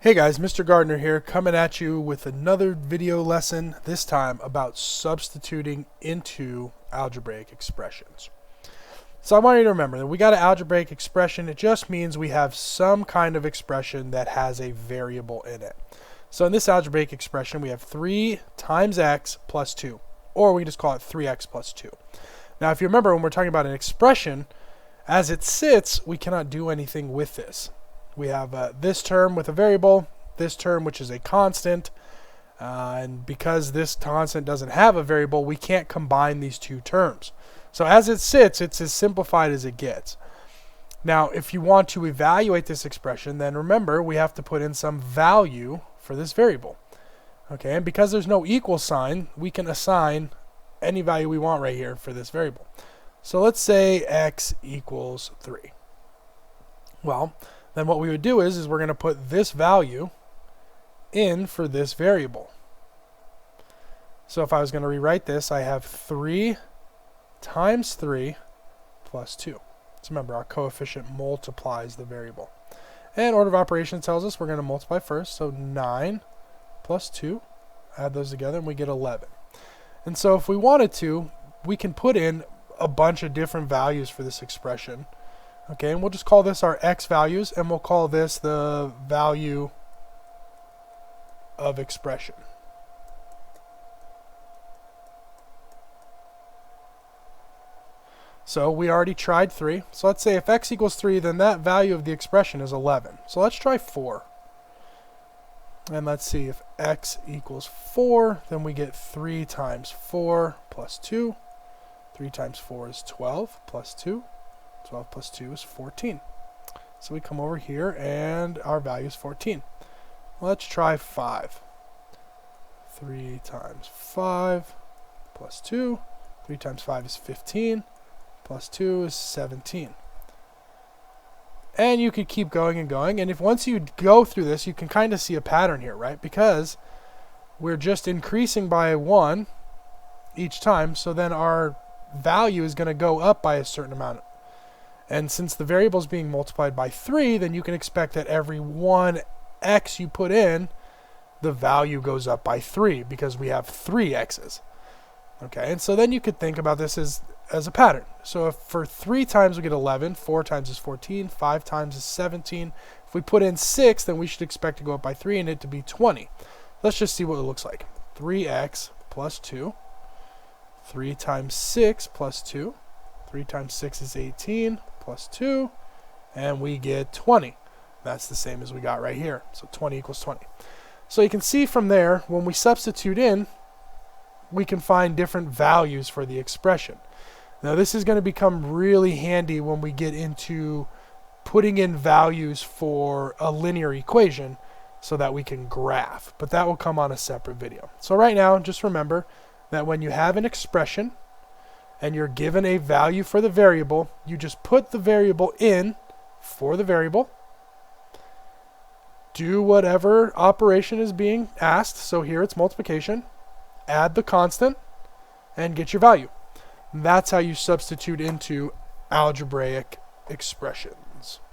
Hey guys, Mr. Gardner here, coming at you with another video lesson, this time about substituting into algebraic expressions. So I want you to remember that we got an algebraic expression. It just means we have some kind of expression that has a variable in it. So in this algebraic expression, we have 3 times x plus 2, or we just call it 3x plus 2. Now if you remember, when we're talking about an expression, as it sits, we cannot do anything with this. We have this term with a variable, this term which is a constant, and because this constant doesn't have a variable, we can't combine these two terms. So as it sits, it's as simplified as it gets. Now, if you want to evaluate this expression, then remember we have to put in some value for this variable. Okay, and because there's no equal sign, we can assign any value we want right here for this variable. So let's say x equals 3. Well, then what we would do is we're going to put this value in for this variable. So if I was going to rewrite this, I have 3 times 3 plus 2. So remember, our coefficient multiplies the variable. And order of operations tells us we're going to multiply first. So 9 plus 2, add those together, and we get 11. And so if we wanted to, we can put in a bunch of different values for this expression. Okay, and we'll just call this our x values, and we'll call this the value of expression. So we already tried 3. So let's say if x equals 3, then that value of the expression is 11. So let's try 4. And let's see, if x equals 4, then we get 3 times 4 plus 2. 3 times 4 is 12 plus 2. 12 plus 2 is 14. So we come over here and our value is 14. Let's try 5. 3 times 5 plus 2. 3 times 5 is 15. Plus 2 is 17. And you could keep going and going. And if once you go through this, you can kind of see a pattern here, right? Because we're just increasing by 1 each time. So then our value is going to go up by a certain amount. And since the variable is being multiplied by 3, then you can expect that every 1 x you put in, the value goes up by 3 because we have 3 x's. Okay, and so then you could think about this as a pattern. So if for 3 times we get 11, 4 times is 14, 5 times is 17. If we put in 6, then we should expect to go up by 3 and it to be 20. Let's just see what it looks like. 3x plus 2. 3 times 6 plus 2. 3 times 6 is 18 plus 2, and we get 20. That's the same as we got right here. So 20 equals 20. So you can see from there, when we substitute in, we can find different values for the expression. Now this is going to become really handy when we get into putting in values for a linear equation so that we can graph. But that will come on a separate video. So right now, just remember that when you have an expression, and you're given a value for the variable, you just put the variable in for the variable, do whatever operation is being asked, so here it's multiplication, add the constant, and get your value. That's how you substitute into algebraic expressions.